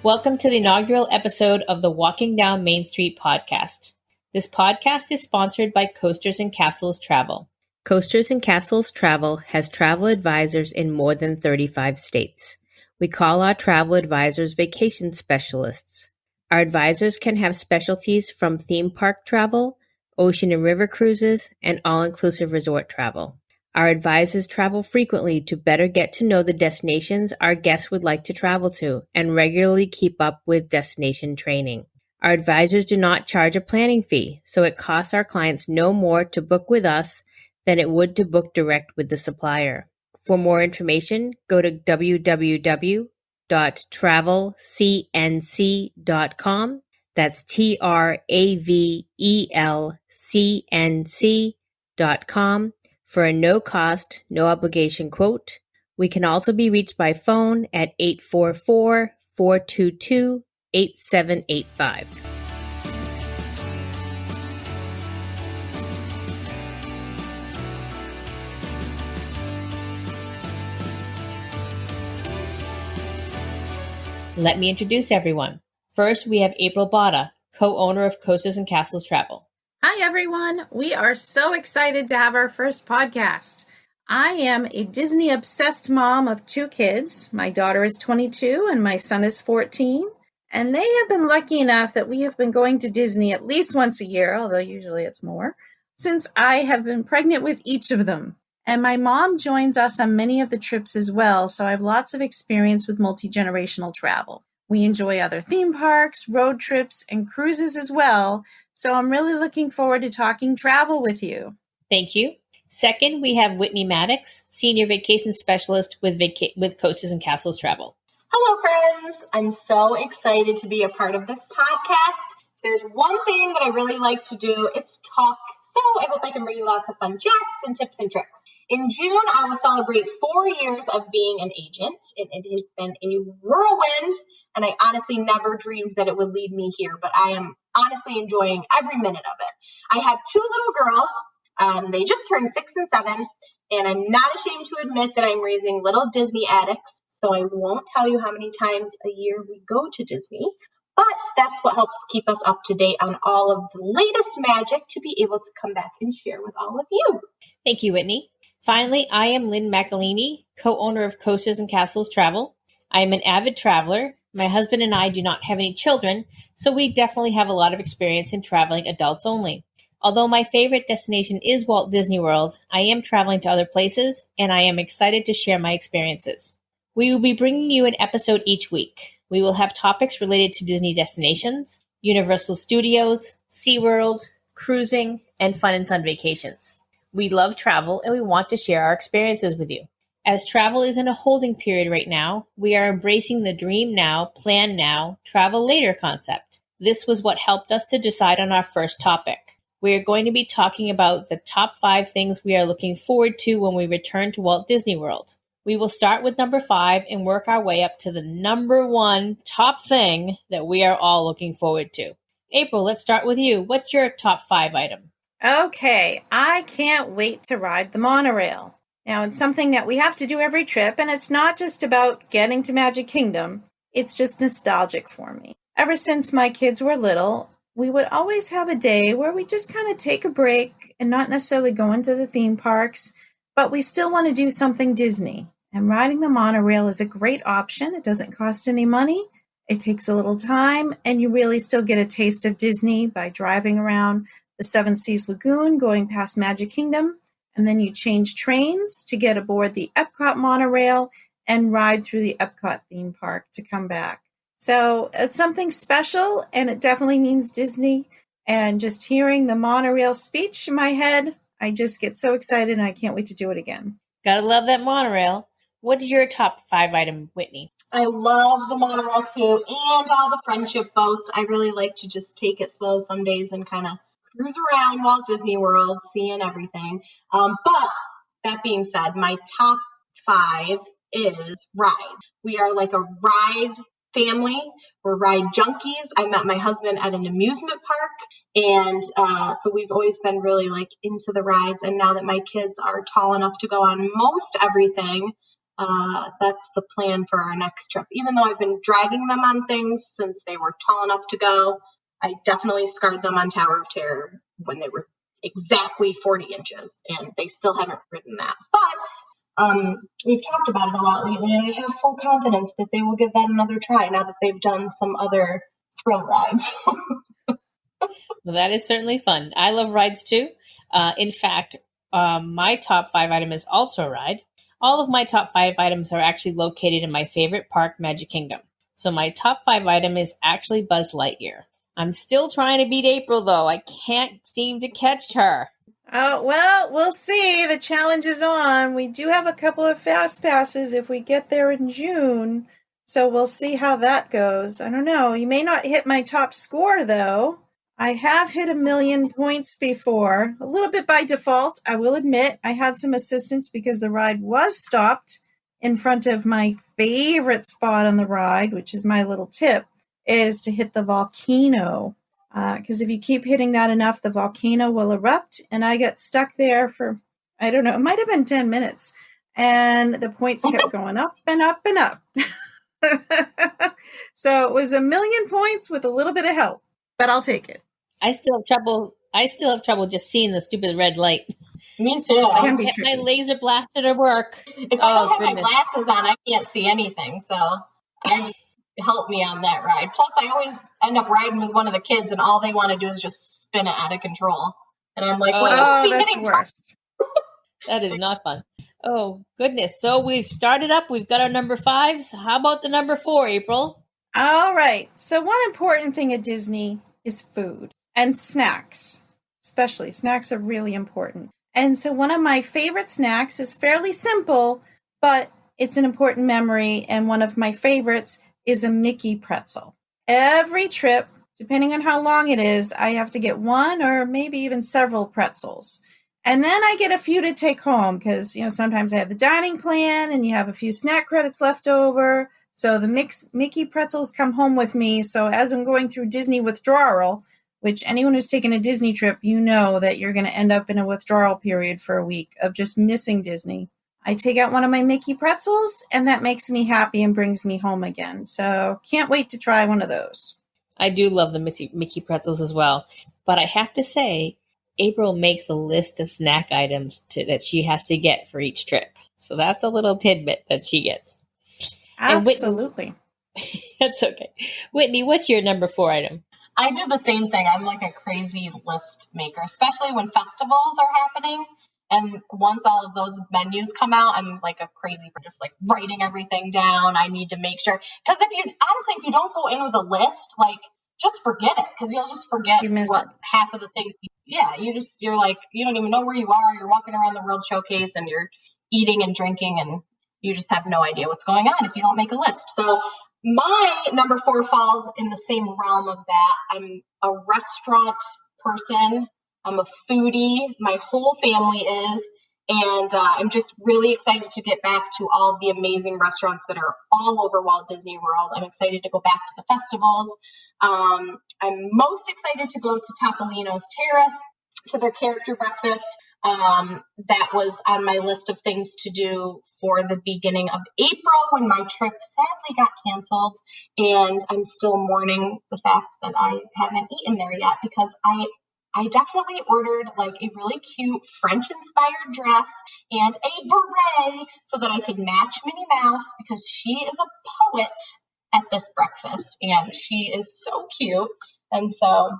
Welcome to the inaugural episode of the Walking Down Main Street podcast. This podcast is sponsored by Coasters and Castles Travel. Coasters and Castles Travel has travel advisors in more than 35 states. We call our travel advisors vacation specialists. Our advisors can have specialties from theme park travel, ocean and river cruises, and all-inclusive resort travel. Our advisors travel frequently to better get to know the destinations our guests would like to travel to and regularly keep up with destination training. Our advisors do not charge a planning fee, so it costs our clients no more to book with us than it would to book direct with the supplier. For more information, go to www.travelcnc.com. That's TRAVELCNC.com. For a no-cost, no-obligation quote. We can also be reached by phone at 844-422-8785. Let me introduce everyone. First, we have April Botta, co-owner of Coasters and Castles Travel. Hi, everyone. We are so excited to have our first podcast. I am a Disney-obsessed mom of 2 kids. My daughter is 22 and my son is 14. And they have been lucky enough that we have been going to Disney at least once a year, although usually it's more, since I have been pregnant with each of them. And my mom joins us on many of the trips as well, so I have lots of experience with multi-generational travel. We enjoy other theme parks, road trips, and cruises as well. So I'm really looking forward to talking travel with you. Thank you. Second, we have Whitney Maddox, Senior Vacation Specialist with Coasters and Castles Travel. Hello, friends. I'm so excited to be a part of this podcast. There's one thing that I really like to do, it's talk. So I hope I can bring you lots of fun chats and tips and tricks. In June, I will celebrate 4 years of being an agent. It has been a whirlwind, and I honestly never dreamed that it would lead me here, but I am honestly enjoying every minute of it. I have 2 little girls. They just turned 6 and 7, and I'm not ashamed to admit that I'm raising little Disney addicts, so I won't tell you how many times a year we go to Disney, but that's what helps keep us up to date on all of the latest magic to be able to come back and share with all of you. Thank you, Whitney. Finally, I am Lynn McElhaney, co-owner of Coasters and Castles Travel. I am an avid traveler. My husband and I do not have any children, so we definitely have a lot of experience in traveling adults only. Although my favorite destination is Walt Disney World, I am traveling to other places, and I am excited to share my experiences. We will be bringing you an episode each week. We will have topics related to Disney destinations, Universal Studios, SeaWorld, cruising, and fun and sun vacations. We love travel, and we want to share our experiences with you. As travel is in a holding period right now, we are embracing the dream now, plan now, travel later concept. This was what helped us to decide on our first topic. We are going to be talking about the top 5 things we are looking forward to when we return to Walt Disney World. We will start with number 5 and work our way up to the number 1 top thing that we are all looking forward to. April, let's start with you. What's your top 5 item? Okay, I can't wait to ride the monorail. Now, it's something that we have to do every trip, and it's not just about getting to Magic Kingdom. It's just nostalgic for me. Ever since my kids were little, we would always have a day where we just kind of take a break and not necessarily go into the theme parks, but we still want to do something Disney. And riding the monorail is a great option. It doesn't cost any money. It takes a little time, and you really still get a taste of Disney by driving around the Seven Seas Lagoon, going past Magic Kingdom, and then you change trains to get aboard the Epcot monorail and ride through the Epcot theme park to come back. So it's something special, and it definitely means Disney. And just hearing the monorail speech in my head, I just get so excited, and I can't wait to do it again. Gotta love that monorail. What is your top 5 item, Whitney? I love the monorail too, and all the friendship boats. I really like to just take it slow some days and kind of cruise around Walt Disney World, seeing everything. But that being said, my top 5 is ride. We are like a ride family. We're ride junkies. I met my husband at an amusement park, and so we've always been really like into the rides. And now that my kids are tall enough to go on most everything, that's the plan for our next trip. Even though I've been dragging them on things since they were tall enough to go, I definitely scarred them on Tower of Terror when they were exactly 40 inches, and they still haven't ridden that. But we've talked about it a lot lately, and I have full confidence that they will give that another try now that they've done some other thrill rides. Well, that is certainly fun. I love rides too. In fact, my top 5 item is also a ride. All of my top 5 items are actually located in my favorite park, Magic Kingdom. So my top 5 item is actually Buzz Lightyear. I'm still trying to beat April, though. I can't seem to catch her. Oh, well, we'll see. The challenge is on. We do have a couple of fast passes if we get there in June. So we'll see how that goes. I don't know. You may not hit my top score, though. I have hit 1,000,000 points before, a little bit by default. I will admit I had some assistance because the ride was stopped in front of my favorite spot on the ride, which is my little tip, is to hit the volcano. Because if you keep hitting that enough, the volcano will erupt. And I got stuck there for, I don't know, it might have been 10 minutes. And the points kept going up and up and up. So it was 1,000,000 points with a little bit of help, but I'll take it. I still have trouble just seeing the stupid red light. Me too. I Can be get my tricky. laser blaster to work. If I don't have my glasses on, I can't see anything. So I just help me on that ride. Plus, I always end up riding with one of the kids, and all they want to do is just spin it out of control. And I'm like, we're supposed to be that's hitting worse. That is not fun. Oh, goodness. So we've started up. We've got our number 5s. How about the number 4, April? All right. So one important thing at Disney is food and snacks. Especially snacks are really important. And so one of my favorite snacks is fairly simple, but it's an important memory. And one of my favorites is a Mickey pretzel. Every trip, depending on how long it is, I have to get one or maybe even several pretzels. And then I get a few to take home because, sometimes I have the dining plan and you have a few snack credits left over. So the Mickey pretzels come home with me. So as I'm going through Disney withdrawal, which anyone who's taken a Disney trip, you know that you're going to end up in a withdrawal period for a week of just missing Disney. I take out one of my Mickey pretzels, and that makes me happy and brings me home again. So can't wait to try one of those. I do love the Mickey pretzels as well. But I have to say, April makes a list of snack items that she has to get for each trip. So that's a little tidbit that she gets. Absolutely. That's okay. Whitney, what's your number 4 item? I do the same thing. I'm like a crazy list maker, especially when festivals are happening. And once all of those menus come out, I'm like a crazy for just like writing everything down. I need to make sure. Because if you don't go in with a list, like just forget it. Because you'll just forget half of the things. You're like, you don't even know where you are. You're walking around the World Showcase and you're eating and drinking and you just have no idea what's going on if you don't make a list. So my number 4 falls in the same realm of that. I'm a restaurant person. I'm a foodie. My whole family is. And I'm just really excited to get back to all the amazing restaurants that are all over Walt Disney World. I'm excited to go back to the festivals. I'm most excited to go to Topolino's Terrace, to their character breakfast. That was on my list of things to do for the beginning of April when my trip sadly got canceled. And I'm still mourning the fact that I haven't eaten there yet because I definitely ordered like a really cute French-inspired dress and a beret so that I could match Minnie Mouse because she is a poet at this breakfast and she is so cute. And so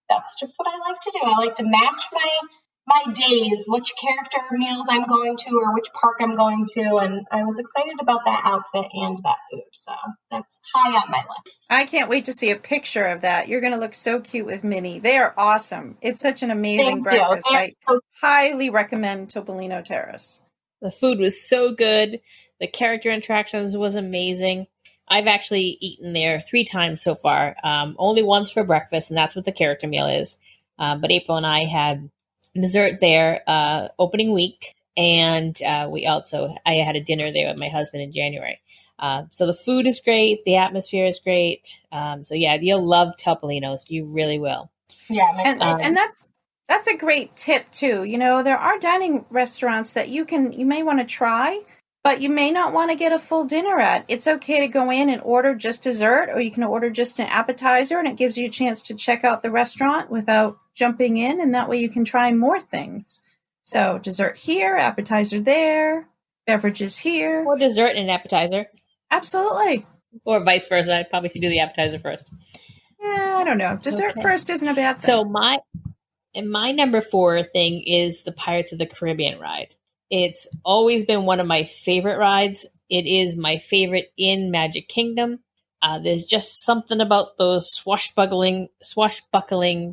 that's just what I like to do. I like to match my days, which character meals I'm going to or which park I'm going to. And I was excited about that outfit and that food. So that's high on my list. I can't wait to see a picture of that. You're going to look so cute with Minnie. They are awesome. It's such an amazing breakfast. I highly recommend Topolino Terrace. The food was so good. The character interactions was amazing. I've actually eaten there 3 times so far. Only once for breakfast, and that's what the character meal is. But April and I had dessert there opening week, and I had a dinner there with my husband in January. So the food is great, the atmosphere is great. So yeah, you'll love Topolino's. You really will. Yeah, and that's a great tip too. There are dining restaurants that you may want to try but you may not want to get a full dinner at. It's okay to go in and order just dessert, or you can order just an appetizer, and it gives you a chance to check out the restaurant without jumping in, and that way you can try more things. So dessert here, appetizer there, beverages here. Or dessert and appetizer. Absolutely. Or vice versa. I probably should do the appetizer first. Yeah, I don't know. Dessert first isn't a bad thing. So my number 4 thing is the Pirates of the Caribbean ride. It's always been one of my favorite rides. It is my favorite in Magic Kingdom. There's just something about those swashbuckling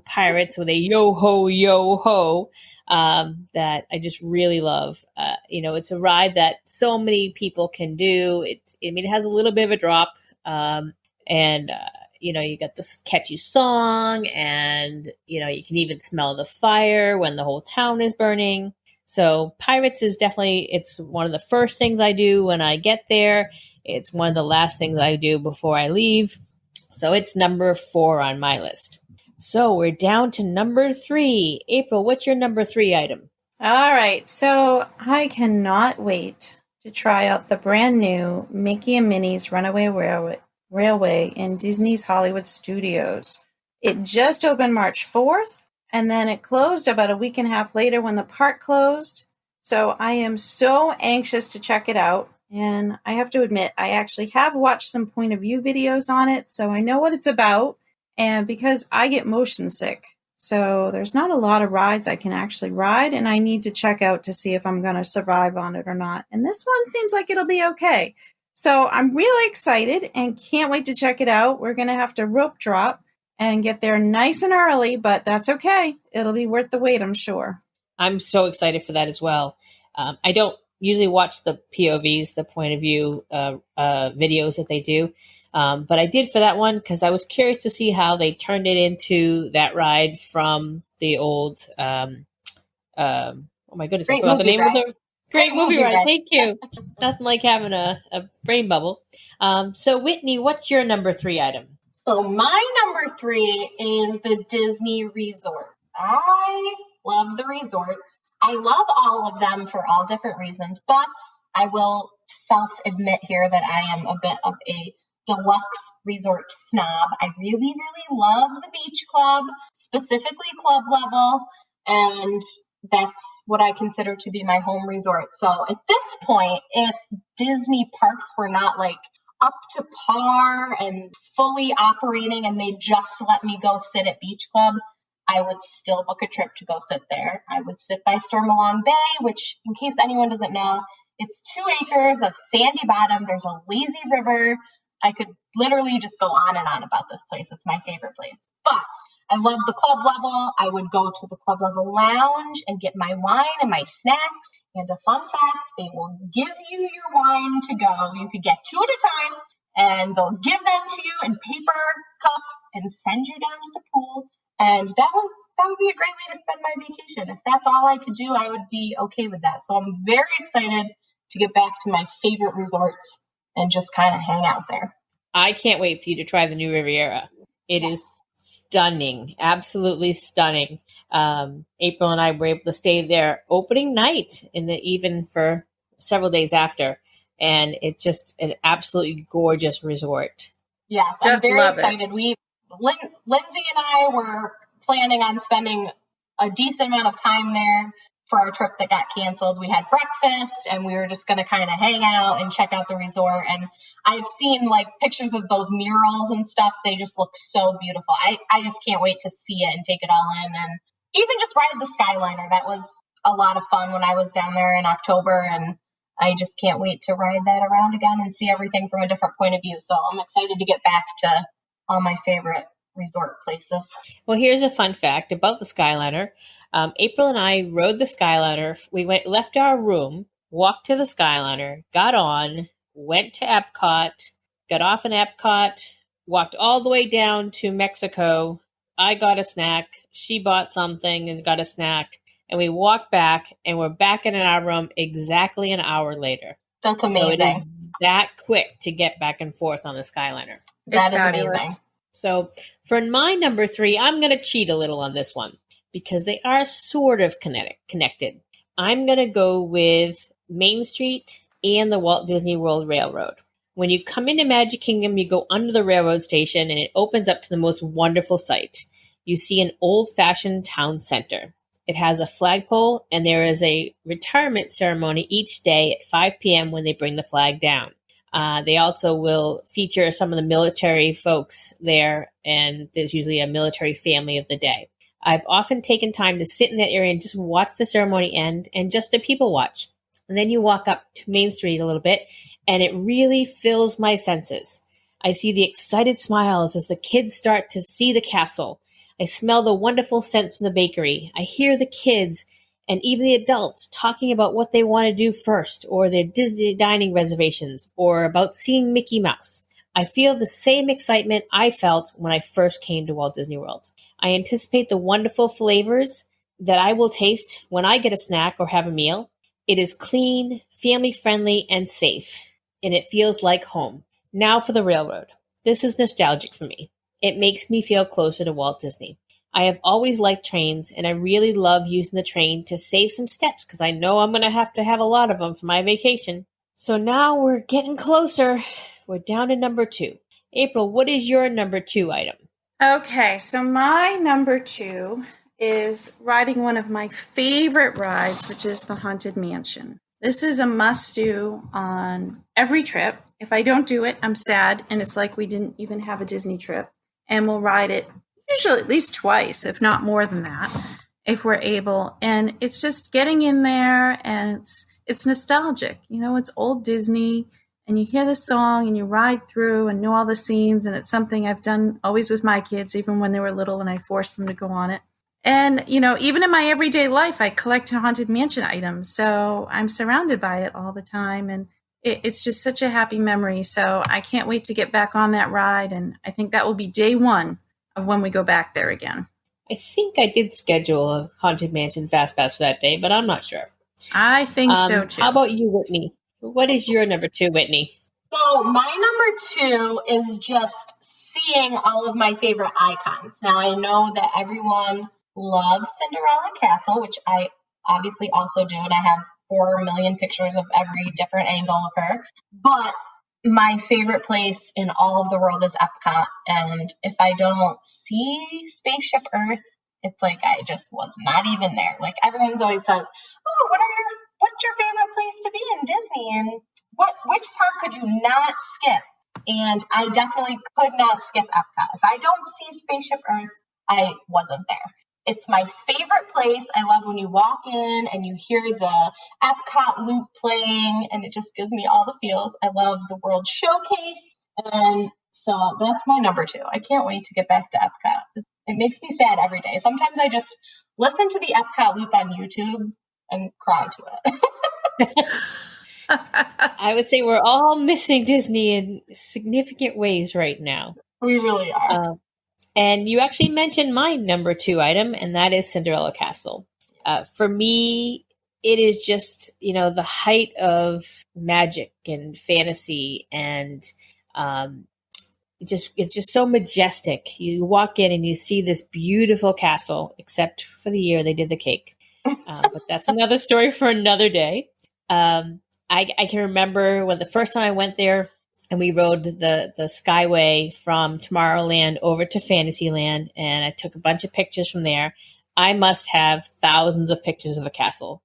pirates with a yo-ho, that I just really love. It's a ride that so many people can do. It has a little bit of a drop, you got this catchy song, and you can even smell the fire when the whole town is burning. So Pirates is definitely, it's one of the first things I do when I get there. It's one of the last things I do before I leave. So it's number 4 on my list. So we're down to number 3. April, what's your number 3 item? All right. So I cannot wait to try out the brand new Mickey and Minnie's Runaway Railway in Disney's Hollywood Studios. It just opened March 4th. And then it closed about a week and a half later when the park closed. So I am so anxious to check it out. And I have to admit, I actually have watched some point of view videos on it, so I know what it's about. And because I get motion sick, so there's not a lot of rides I can actually ride, and I need to check out to see if I'm going to survive on it or not. And this one seems like it'll be okay. So I'm really excited and can't wait to check it out. We're going to have to rope drop and get there nice and early, but that's okay. It'll be worth the wait, I'm sure. I'm so excited for that as well. I don't usually watch the POVs, the point of view videos that they do, but I did for that one because I was curious to see how they turned it into that ride from the old, oh my goodness, I forgot the name of the great movie ride. Thank you. Nothing like having a brain bubble. So Whitney, what's your number 3 item? So my number 3 is the Disney Resort. I love the resorts. I love all of them for all different reasons, but I will self-admit here that I am a bit of a deluxe resort snob. I really, really love the beach club, specifically club level, and that's what I consider to be my home resort. So at this point, if Disney parks were not like up to par and fully operating and they just let me go sit at Beach Club, I would still book a trip to go sit there. I would sit by Stormalong Bay, which, in case anyone doesn't know, it's 2 acres of sandy bottom. There's a lazy river. I could literally just go on and on about this place. It's my favorite place. But I love the club level. I would go to the club level lounge and get my wine and my snacks. And a fun fact, they will give you your wine to go. You could get 2 at a time, and they'll give them to you in paper cups and send you down to the pool. And that would be a great way to spend my vacation. If that's all I could do, I would be okay with that. So I'm very excited to get back to my favorite resorts and just kind of hang out there. I can't wait for you to try the new Riviera. It is stunning, absolutely stunning. April and I were able to stay there opening night even for several days after. And it's just an absolutely gorgeous resort. Yes, I'm very excited. Lindsay and I were planning on spending a decent amount of time there for our trip that got canceled. We had breakfast and we were just going to kind of hang out and check out the resort. And I've seen like pictures of those murals and stuff. They just look so beautiful. I just can't wait to see it and take it all in. And even just ride the Skyliner. That was a lot of fun when I was down there in October. And I just can't wait to ride that around again and see everything from a different point of view. So I'm excited to get back to all my favorite resort places. Well, here's a fun fact about the Skyliner. April and I rode the Skyliner. We left our room, walked to the Skyliner, got on, went to Epcot, got off in Epcot, walked all the way down to Mexico. I got a snack. She bought something and got a snack. And we walked back and we're back in our room exactly an hour later. That's amazing. So it is that quick to get back and forth on the Skyliner. That is amazing. So for my number 3, I'm going to cheat a little on this one because they are sort of connected. I'm going to go with Main Street and the Walt Disney World Railroad. When you come into Magic Kingdom, you go under the railroad station and it opens up to the most wonderful sight. You see an old-fashioned town center. It has a flagpole, and there is a retirement ceremony each day at 5 p.m. when they bring the flag down. They also will feature some of the military folks there, and there's usually a military family of the day. I've often taken time to sit in that area and just watch the ceremony end and just to people watch. And then you walk up to Main Street a little bit, and it really fills my senses. I see the excited smiles as the kids start to see the castle. I smell the wonderful scents from the bakery. I hear the kids and even the adults talking about what they want to do first, or their Disney dining reservations, or about seeing Mickey Mouse. I feel the same excitement I felt when I first came to Walt Disney World. I anticipate the wonderful flavors that I will taste when I get a snack or have a meal. It is clean, family-friendly, and safe, and it feels like home. Now for the railroad. This is nostalgic for me. It makes me feel closer to Walt Disney. I have always liked trains, and I really love using the train to save some steps because I know I'm going to have a lot of them for my vacation. So now we're getting closer. We're down to number 2. April, what is your number 2 item? Okay, so my number 2 is riding one of my favorite rides, which is the Haunted Mansion. This is a must-do on every trip. If I don't do it, I'm sad, and it's like we didn't even have a Disney trip. And we'll ride it usually at least twice, if not more than that, if we're able. And it's just getting in there, and it's nostalgic. You know, it's old Disney, and you hear the song, and you ride through and know all the scenes, and it's something I've done always with my kids, even when they were little, and I forced them to go on it. And, you know, even in my everyday life, I collect Haunted Mansion items, so I'm surrounded by it all the time, and it's just such a happy memory. So I can't wait to get back on that ride, and I think that will be day 1 of when we go back there again. I think I did schedule a Haunted Mansion Fast Pass for that day, but I'm not sure. I think so, too. How about you, Whitney? What is your number 2, Whitney? So my number 2 is just seeing all of my favorite icons. Now, I know that everyone loves Cinderella Castle, which I obviously also do, and I have 4 million pictures of every different angle of her. But my favorite place in all of the world is Epcot, and if I don't see Spaceship Earth, it's like I just was not even there. Like everyone's always says, "Oh, what's your favorite place to be in Disney, and which park could you not skip?" And I definitely could not skip Epcot. If I don't see Spaceship Earth, I wasn't there. It's my favorite place. I love when you walk in and you hear the Epcot loop playing, and it just gives me all the feels. I love the World Showcase, and so that's my number 2. I can't wait to get back to Epcot. It makes me sad every day. Sometimes I just listen to the Epcot loop on YouTube and cry to it. I would say we're all missing Disney in significant ways right now. We really are. And you actually mentioned my number 2 item, and that is Cinderella Castle. For me, it is just, you know, the height of magic and fantasy, and it's just so majestic. You walk in and you see this beautiful castle, except for the year they did the cake. But that's another story for another day. I can remember when the first time I went there, and we rode the Skyway from Tomorrowland over to Fantasyland, and I took a bunch of pictures from there. I must have thousands of pictures of the castle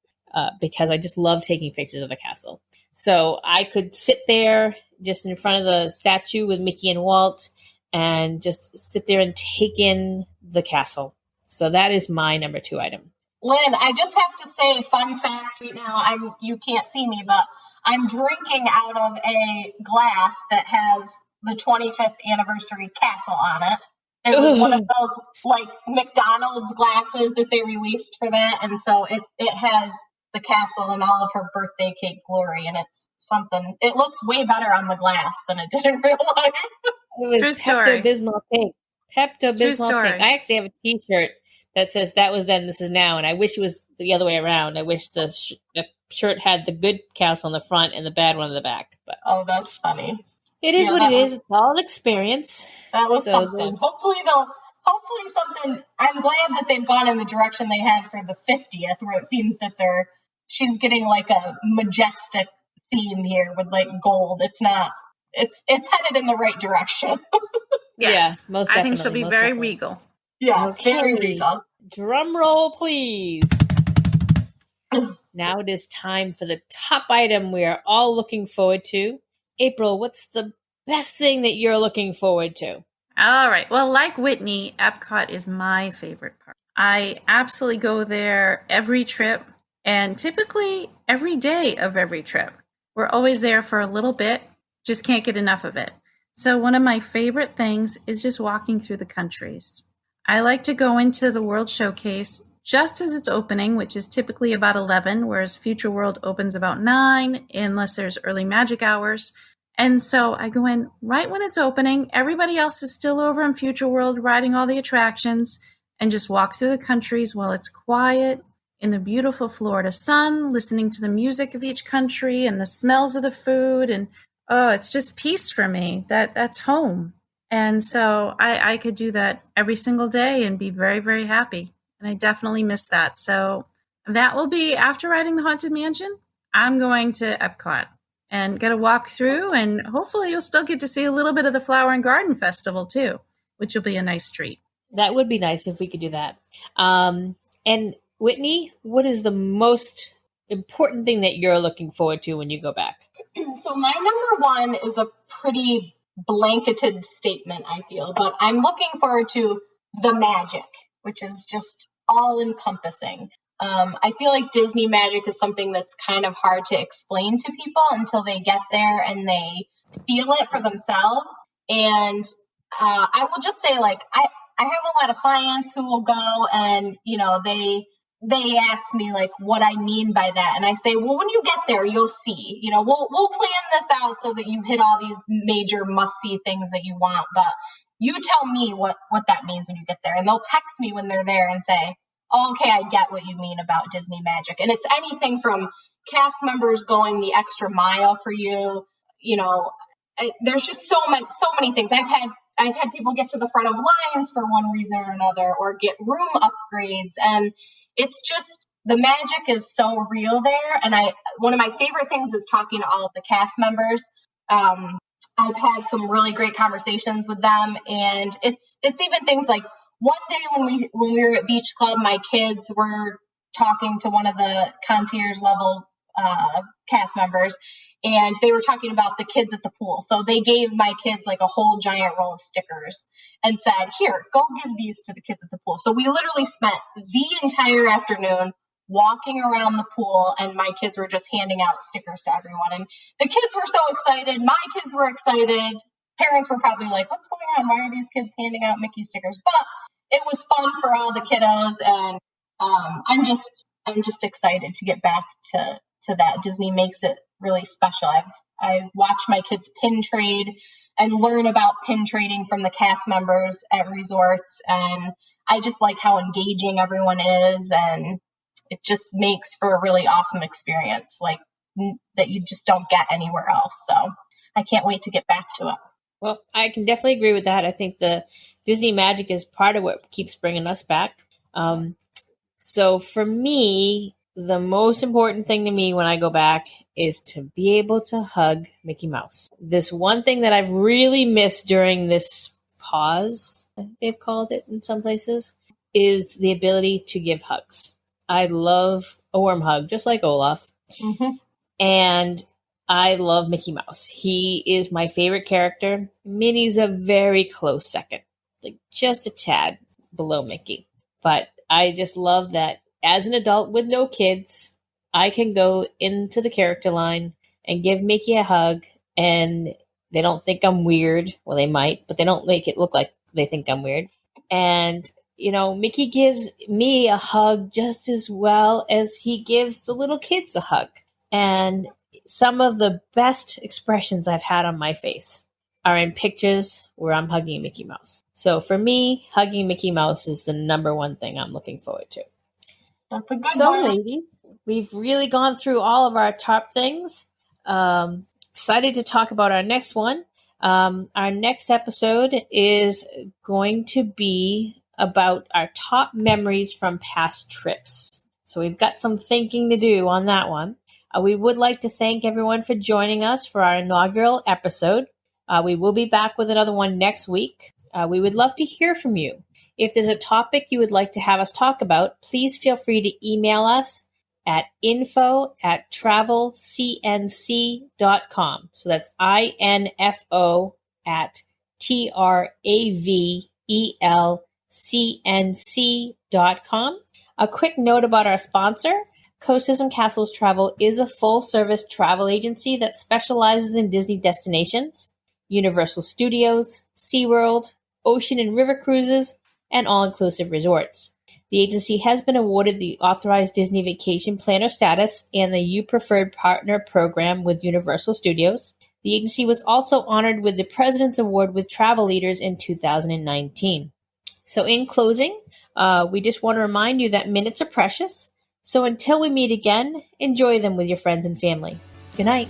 because I just love taking pictures of the castle. So I could sit there just in front of the statue with Mickey and Walt and just sit there and take in the castle. So that is my number 2 item. Lynn, I just have to say, fun fact right now, you can't see me, but I'm drinking out of a glass that has the 25th anniversary castle on it. It was one of those like McDonald's glasses that they released for that, and so it has the castle and all of her birthday cake glory, and it's something. It looks way better on the glass than it did in real life. It was Pepto-Bismol pink. Pepto-Bismol pink. I actually have a T-shirt that says "That was then, this is now," and I wish it was the other way around. I wish the shirt had the good castle on the front and the bad one on the back. But oh, that's funny. It is what it is. It's all an experience. That was something. Hopefully something. I'm glad that they've gone in the direction they have for the 50th, where it seems that she's getting like a majestic theme here with like gold. It's not. It's headed in the right direction. Yes. Yeah, most I think she'll definitely, be most very definitely. regal. Yeah, very Okay. regal. Drum roll, please. Now it is time for the top item we are all looking forward to. April, what's the best thing that you're looking forward to? All right. Well, like Whitney, Epcot is my favorite park. I absolutely go there every trip and typically every day of every trip. We're always there for a little bit, just can't get enough of it. So, one of my favorite things is just walking through the countries. I like to go into the World Showcase just as it's opening, which is typically about 11, whereas Future World opens about 9, unless there's early magic hours. And so I go in right when it's opening. Everybody else is still over in Future World riding all the attractions and just walk through the countries while it's quiet in the beautiful Florida sun, listening to the music of each country and the smells of the food. And oh, it's just peace for me. That's home. And so I could do that every single day and be very, very happy. And I definitely miss that. So that will be after riding the Haunted Mansion. I'm going to Epcot and get a walk through, and hopefully you'll still get to see a little bit of the Flower and Garden Festival too, which will be a nice treat. That would be nice if we could do that. And Whitney, what is the most important thing that you're looking forward to when you go back? So my number one is a pretty blanketed statement, I feel, but I'm looking forward to the magic, which is just all encompassing. I feel like Disney magic is something that's kind of hard to explain to people until they get there and they feel it for themselves. And I will just say, like, I have a lot of clients who will go and, you know, they ask me like what I mean by that. And I say, well, when you get there, you'll see, you know, we'll plan this out so that you hit all these major must-see things that you want. But you tell me what that means when you get there. And they'll text me when they're there and say, oh, okay, I get what you mean about Disney magic. And it's anything from cast members going the extra mile for you. You know, there's just so many things. I've had people get to the front of lines for one reason or another, or get room upgrades. And it's just, the magic is so real there. And one of my favorite things is talking to all of the cast members. I've had some really great conversations with them, and it's even things like one day when we were at Beach Club, my kids were talking to one of the concierge level cast members, and they were talking about the kids at the pool. So they gave my kids like a whole giant roll of stickers and said, here, go give these to the kids at the pool. So we literally spent the entire afternoon walking around the pool, and my kids were just handing out stickers to everyone. And the kids were so excited. My kids were excited. Parents were probably like, what's going on? Why are these kids handing out Mickey stickers? But it was fun for all the kiddos. And I'm just excited to get back to that. Disney makes it really special. I've watched my kids pin trade and learn about pin trading from the cast members at resorts. And I just like how engaging everyone is. And it just makes for a really awesome experience, like that you just don't get anywhere else. So I can't wait to get back to it. Well, I can definitely agree with that. I think the Disney magic is part of what keeps bringing us back. So for me, the most important thing to me when I go back is to be able to hug Mickey Mouse. This one thing that I've really missed during this pause, I think they've called it in some places, is the ability to give hugs. I love a warm hug, just like Olaf. Mm-hmm. And I love Mickey Mouse. He is my favorite character. Minnie's a very close second, like just a tad below Mickey. But I just love that as an adult with no kids, I can go into the character line and give Mickey a hug, and they don't think I'm weird. Well, they might, but they don't make it look like they think I'm weird. And you know, Mickey gives me a hug just as well as he gives the little kids a hug. And some of the best expressions I've had on my face are in pictures where I'm hugging Mickey Mouse. So for me, hugging Mickey Mouse is the number one thing I'm looking forward to. That's a good So, one. ladies, we've really gone through all of our top things. Excited to talk about our next one. Our next episode is going to be about our top memories from past trips. So we've got some thinking to do on that one. We would like to thank everyone for joining us for our inaugural episode. We will be back with another one next week. We would love to hear from you. If there's a topic you would like to have us talk about, please feel free to email us at info@travelcnc.com. So that's info at travelcnc.com. A quick note about our sponsor. Coasters and Castles Travel is a full-service travel agency that specializes in Disney destinations, Universal Studios, SeaWorld, ocean and river cruises, and all-inclusive resorts. The agency has been awarded the Authorized Disney Vacation Planner status and the You Preferred Partner program with Universal Studios. The agency was also honored with the President's Award with Travel Leaders in 2019. So in closing, we just want to remind you that minutes are precious. So until we meet again, enjoy them with your friends and family. Good night.